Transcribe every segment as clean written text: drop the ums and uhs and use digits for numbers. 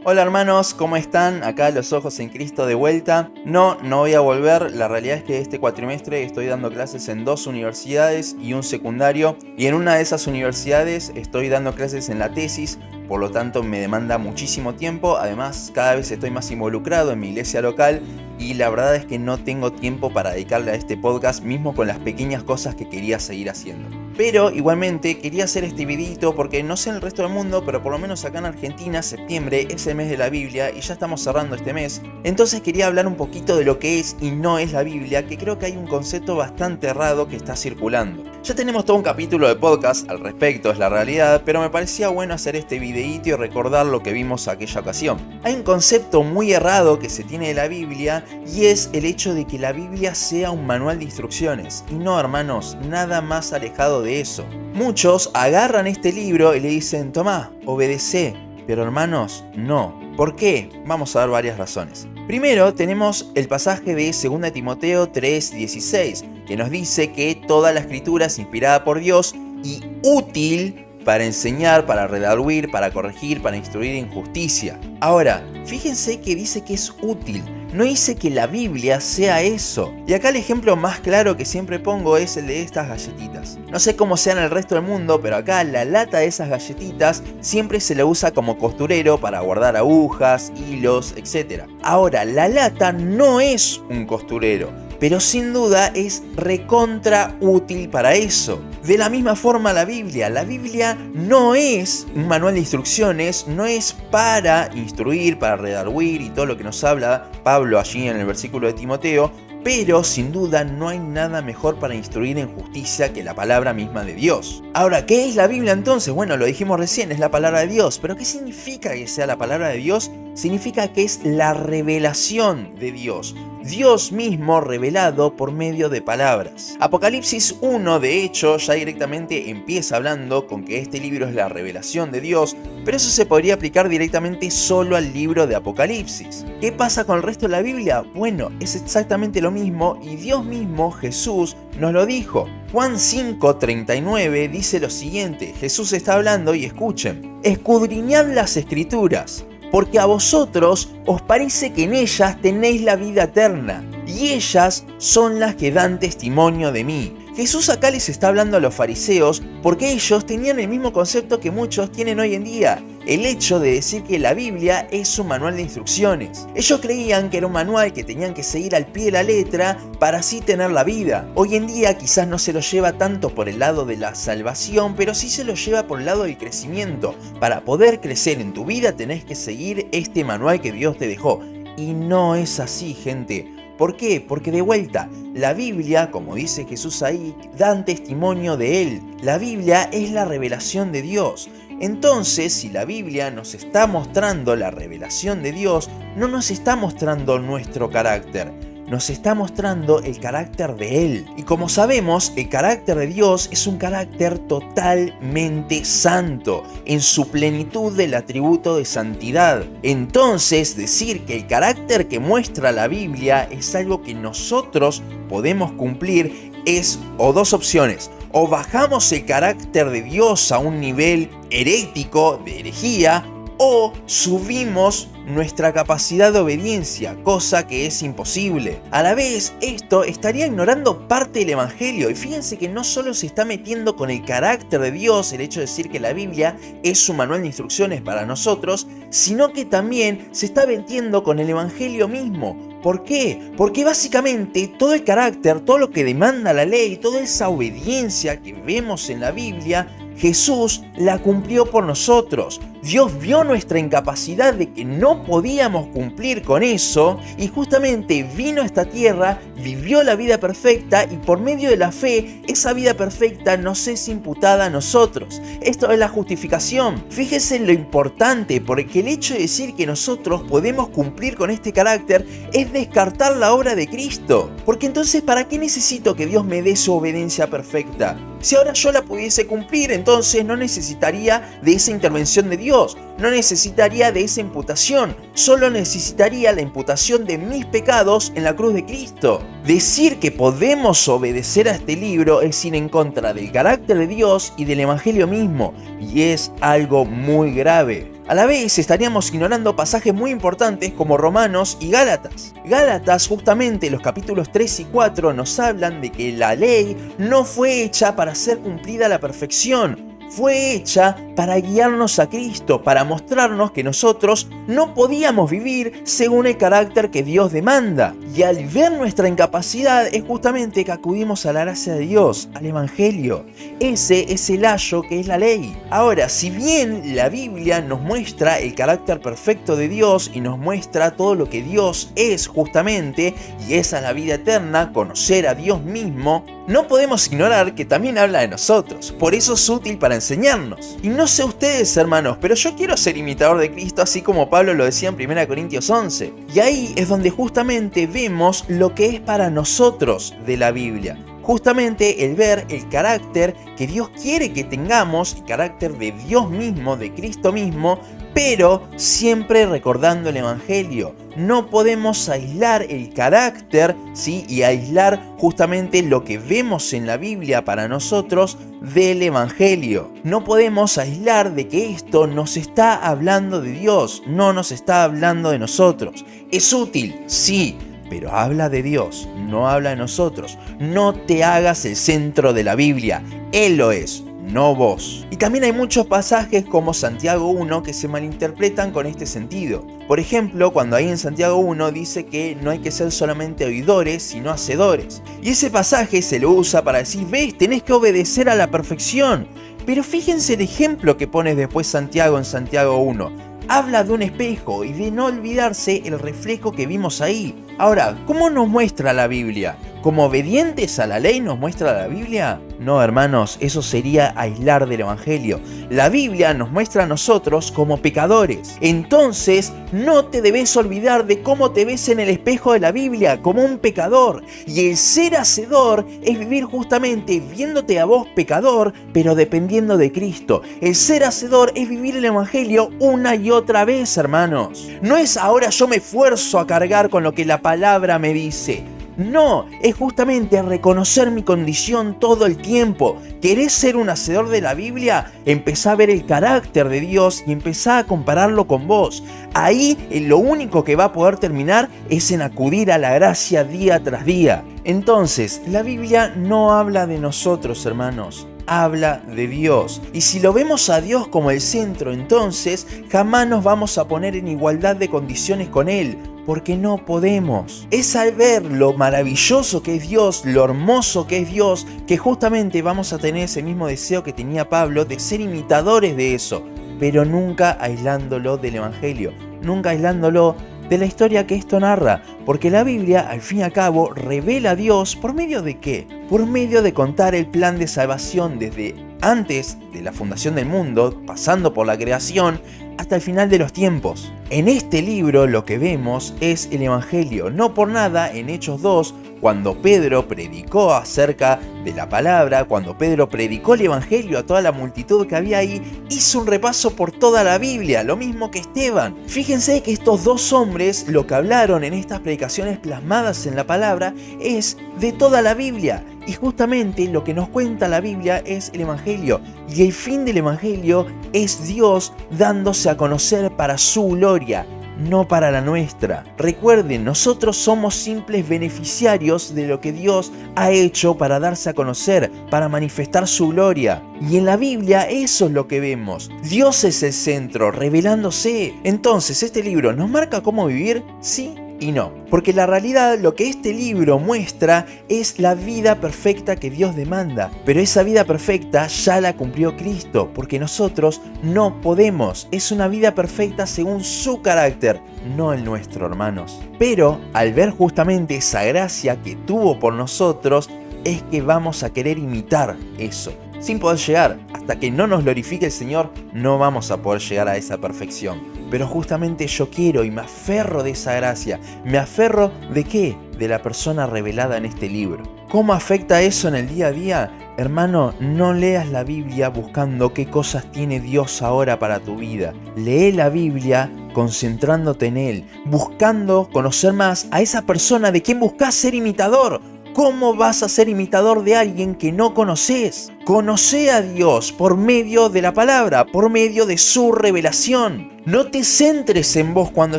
Hola hermanos, ¿cómo están? Acá Los Ojos en Cristo de vuelta. No voy a volver. La realidad es que este cuatrimestre estoy dando clases en 2 universidades y un secundario. Y en una de esas universidades estoy dando clases en la tesis. Por lo tanto me demanda muchísimo tiempo. Además, cada vez estoy más involucrado en mi iglesia local. Y la verdad es que no tengo tiempo para dedicarle a este podcast, mismo con las pequeñas cosas que quería seguir haciendo. Pero igualmente quería hacer este videito porque no sé en el resto del mundo, pero por lo menos acá en Argentina, septiembre es el mes de la Biblia y ya estamos cerrando este mes. Entonces quería hablar un poquito de lo que es y no es la Biblia, que creo que hay un concepto bastante errado que está circulando. Ya tenemos todo un capítulo de podcast al respecto, es la realidad, pero me parecía bueno hacer este videito y recordar lo que vimos aquella ocasión. Hay un concepto muy errado que se tiene de la Biblia y es el hecho de que la Biblia sea un manual de instrucciones. Y no, hermanos, nada más alejado de eso. Muchos agarran este libro y le dicen, tomá, obedecé, pero hermanos, no. ¿Por qué? Vamos a dar varias razones. Primero tenemos el pasaje de 2 Timoteo 3:16, que nos dice que toda la escritura es inspirada por Dios y útil para enseñar, para redarguir, para corregir, para instruir en justicia. Ahora, fíjense que dice que es útil. No dice que la Biblia sea eso. Y acá el ejemplo más claro que siempre pongo es el de estas galletitas. No sé cómo sea en el resto del mundo, pero acá la lata de esas galletitas siempre se la usa como costurero para guardar agujas, hilos, etc. Ahora, la lata no es un costurero, pero sin duda es recontra útil para eso. De la misma forma la Biblia no es un manual de instrucciones, no es para instruir, para redarguir y todo lo que nos habla Pablo allí en el versículo de Timoteo, pero sin duda no hay nada mejor para instruir en justicia que la palabra misma de Dios. Ahora, ¿qué es la Biblia entonces? Bueno, lo dijimos recién, es la palabra de Dios, pero ¿qué significa que sea la palabra de Dios? Significa que es la revelación de Dios. Dios mismo revelado por medio de palabras. Apocalipsis 1, de hecho, ya directamente empieza hablando con que este libro es la revelación de Dios, pero eso se podría aplicar directamente solo al libro de Apocalipsis. ¿Qué pasa con el resto de la Biblia? Bueno, es exactamente lo mismo y Dios mismo, Jesús, nos lo dijo. Juan 5:39 dice lo siguiente, Jesús está hablando y escuchen, escudriñad las escrituras, porque a vosotros os parece que en ellas tenéis la vida eterna, y ellas son las que dan testimonio de mí. Jesús acá les está hablando a los fariseos porque ellos tenían el mismo concepto que muchos tienen hoy en día, el hecho de decir que la Biblia es un manual de instrucciones. Ellos creían que era un manual que tenían que seguir al pie de la letra para así tener la vida. Hoy en día quizás no se lo lleva tanto por el lado de la salvación, pero sí se lo lleva por el lado del crecimiento. Para poder crecer en tu vida tenés que seguir este manual que Dios te dejó. Y no es así, gente. ¿Por qué? Porque de vuelta, la Biblia, como dice Jesús ahí, dan testimonio de Él. La Biblia es la revelación de Dios. Entonces, si la Biblia nos está mostrando la revelación de Dios, no nos está mostrando nuestro carácter, nos está mostrando el carácter de Él. Y como sabemos, el carácter de Dios es un carácter totalmente santo, en su plenitud del atributo de santidad. Entonces, decir que el carácter que muestra la Biblia es algo que nosotros podemos cumplir es o dos opciones. O bajamos el carácter de Dios a un nivel herético, de herejía, o subimos nuestra capacidad de obediencia, cosa que es imposible. A la vez, esto estaría ignorando parte del Evangelio, y fíjense que no solo se está metiendo con el carácter de Dios, el hecho de decir que la Biblia es un manual de instrucciones para nosotros, sino que también se está metiendo con el Evangelio mismo. ¿Por qué? Porque básicamente todo el carácter, todo lo que demanda la ley, toda esa obediencia que vemos en la Biblia, Jesús la cumplió por nosotros. Dios vio nuestra incapacidad de que no podíamos cumplir con eso y justamente vino a esta tierra, vivió la vida perfecta y por medio de la fe, esa vida perfecta nos es imputada a nosotros. Esto es la justificación. Fíjese en lo importante, porque el hecho de decir que nosotros podemos cumplir con este carácter es descartar la obra de Cristo. Porque entonces, ¿para qué necesito que Dios me dé su obediencia perfecta? Si ahora yo la pudiese cumplir, entonces no necesitaría de esa intervención de Dios, no necesitaría de esa imputación, solo necesitaría la imputación de mis pecados en la cruz de Cristo. Decir que podemos obedecer a este libro es ir en contra del carácter de Dios y del Evangelio mismo, y es algo muy grave. A la vez estaríamos ignorando pasajes muy importantes como Romanos y Gálatas. Gálatas, justamente los capítulos 3 y 4 nos hablan de que la ley no fue hecha para ser cumplida a la perfección. Fue hecha para guiarnos a Cristo, para mostrarnos que nosotros no podíamos vivir según el carácter que Dios demanda. Y al ver nuestra incapacidad es justamente que acudimos a la gracia de Dios, al Evangelio. Ese es el ayo que es la ley. Ahora, si bien la Biblia nos muestra el carácter perfecto de Dios y nos muestra todo lo que Dios es justamente, y esa es la vida eterna, conocer a Dios mismo, no podemos ignorar que también habla de nosotros. Por eso es útil para enseñarnos. Y no sé ustedes, hermanos, pero yo quiero ser imitador de Cristo, así como Pablo lo decía en 1 Corintios 11. Y ahí es donde justamente vemos lo que es para nosotros de la Biblia. Justamente el ver el carácter que Dios quiere que tengamos, el carácter de Dios mismo, de Cristo mismo, pero siempre recordando el Evangelio. No podemos aislar el carácter, ¿sí? Y aislar justamente lo que vemos en la Biblia para nosotros del Evangelio. No podemos aislar de que esto nos está hablando de Dios, no nos está hablando de nosotros. Es útil, sí, pero habla de Dios, no habla de nosotros. No te hagas el centro de la Biblia, Él lo es, no vos. Y también hay muchos pasajes como Santiago 1 que se malinterpretan con este sentido. Por ejemplo, cuando ahí en Santiago 1 dice que no hay que ser solamente oidores, sino hacedores. Y ese pasaje se lo usa para decir, ves, tenés que obedecer a la perfección. Pero fíjense el ejemplo que pone después Santiago en Santiago 1. Habla de un espejo y de no olvidarse el reflejo que vimos ahí. Ahora, ¿cómo nos muestra la Biblia? ¿Como obedientes a la ley nos muestra la Biblia? No, hermanos, eso sería aislar del Evangelio. La Biblia nos muestra a nosotros como pecadores. Entonces, no te debes olvidar de cómo te ves en el espejo de la Biblia, como un pecador. Y el ser hacedor es vivir justamente viéndote a vos pecador, pero dependiendo de Cristo. El ser hacedor es vivir el Evangelio una y otra vez, hermanos. No es ahora yo me esfuerzo a cargar con lo que la palabra me dice. No, es justamente reconocer mi condición todo el tiempo. ¿Querés ser un hacedor de la Biblia? Empezá a ver el carácter de Dios y empezá a compararlo con vos. Ahí lo único que va a poder terminar es en acudir a la gracia día tras día. Entonces, la Biblia no habla de nosotros, hermanos. Habla de Dios. Y si lo vemos a Dios como el centro, entonces jamás nos vamos a poner en igualdad de condiciones con Él, porque no podemos. Es al ver lo maravilloso que es Dios, lo hermoso que es Dios, que justamente vamos a tener ese mismo deseo que tenía Pablo de ser imitadores de eso, pero nunca aislándolo del Evangelio, nunca aislándolo de la historia que esto narra, porque la Biblia, al fin y al cabo, revela a Dios ¿por medio de qué? Por medio de contar el plan de salvación desde antes de la fundación del mundo, pasando por la creación, hasta el final de los tiempos. En este libro lo que vemos es el Evangelio. No por nada en Hechos 2, cuando Pedro predicó acerca de la palabra, cuando Pedro predicó el Evangelio a toda la multitud que había ahí, hizo un repaso por toda la Biblia, lo mismo que Esteban. Fíjense que estos dos hombres lo que hablaron en estas predicaciones plasmadas en la palabra es de toda la Biblia. Y justamente lo que nos cuenta la Biblia es el Evangelio. Y el fin del Evangelio es Dios dándose a conocer para su gloria, no para la nuestra. Recuerden, nosotros somos simples beneficiarios de lo que Dios ha hecho para darse a conocer, para manifestar su gloria. Y en la Biblia eso es lo que vemos. Dios es el centro, revelándose. Entonces, ¿este libro nos marca cómo vivir? Sí y no. Porque la realidad, lo que este libro muestra es la vida perfecta que Dios demanda. Pero esa vida perfecta ya la cumplió Cristo, porque nosotros no podemos. Es una vida perfecta según su carácter, no el nuestro, hermanos. Pero al ver justamente esa gracia que tuvo por nosotros, es que vamos a querer imitar eso, sin poder llegar. Hasta que no nos glorifique el Señor, no vamos a poder llegar a esa perfección. Pero justamente yo quiero y me aferro de esa gracia. ¿Me aferro de qué? De la persona revelada en este libro. ¿Cómo afecta eso en el día a día? Hermano, no leas la Biblia buscando qué cosas tiene Dios ahora para tu vida. Lee la Biblia concentrándote en Él, buscando conocer más a esa persona de quien buscas ser imitador. ¿Cómo vas a ser imitador de alguien que no conoces? Conoce a Dios por medio de la palabra, por medio de su revelación. No te centres en vos cuando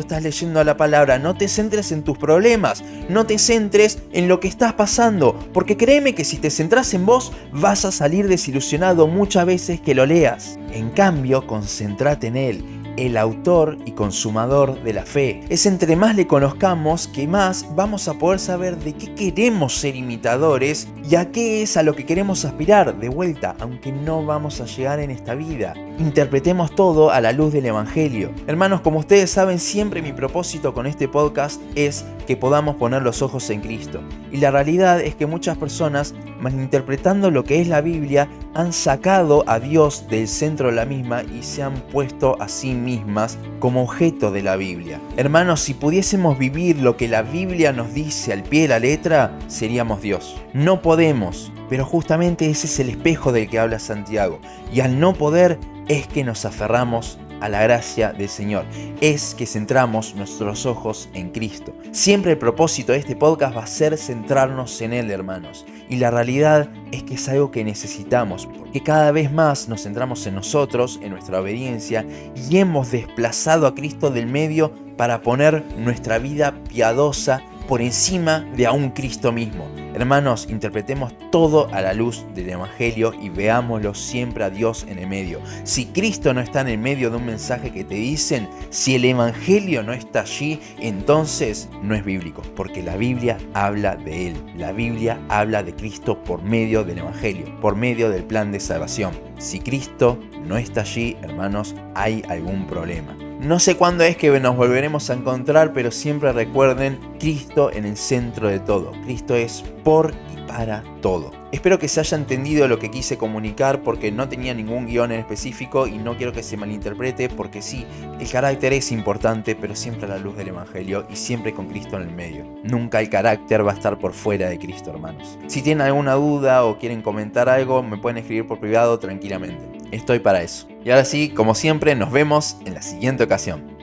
estás leyendo la palabra, no te centres en tus problemas, no te centres en lo que estás pasando, porque créeme que si te centras en vos vas a salir desilusionado muchas veces que lo leas. En cambio, concéntrate en Él, el autor y consumador de la fe. Es entre más le conozcamos que más vamos a poder saber de qué queremos ser imitadores y a qué es a lo que queremos aspirar. De vuelta, aunque no vamos a llegar en esta vida, interpretemos todo a la luz del Evangelio. Hermanos, como ustedes saben, siempre mi propósito con este podcast es que podamos poner los ojos en Cristo. Y la realidad es que muchas personas, malinterpretando lo que es la Biblia, han sacado a Dios del centro de la misma y se han puesto a sí mismas como objeto de la Biblia. Hermanos, si pudiésemos vivir lo que la Biblia nos dice al pie de la letra, seríamos Dios. No podemos, pero justamente ese es el espejo del que habla Santiago. Y al no poder es que nos aferramos a la gracia del Señor, es que centramos nuestros ojos en Cristo. Siempre el propósito de este podcast va a ser centrarnos en Él, hermanos. Y la realidad es que es algo que necesitamos, porque cada vez más nos centramos en nosotros, en nuestra obediencia, y hemos desplazado a Cristo del medio para poner nuestra vida piadosa por encima de a un Cristo mismo. Hermanos, interpretemos todo a la luz del Evangelio y veámoslo siempre a Dios en el medio. Si Cristo no está en el medio de un mensaje que te dicen, si el Evangelio no está allí, entonces no es bíblico, porque la Biblia habla de Él. La Biblia habla de Cristo por medio del Evangelio, por medio del plan de salvación. Si Cristo no está allí, hermanos, hay algún problema. No sé cuándo es que nos volveremos a encontrar, pero siempre recuerden, Cristo en el centro de todo. Cristo es por y para todo. Espero que se haya entendido lo que quise comunicar, porque no tenía ningún guión en específico y no quiero que se malinterprete, porque sí, el carácter es importante, pero siempre a la luz del Evangelio y siempre con Cristo en el medio. Nunca el carácter va a estar por fuera de Cristo, hermanos. Si tienen alguna duda o quieren comentar algo, me pueden escribir por privado tranquilamente. Estoy para eso. Y ahora sí, como siempre, nos vemos en la siguiente ocasión.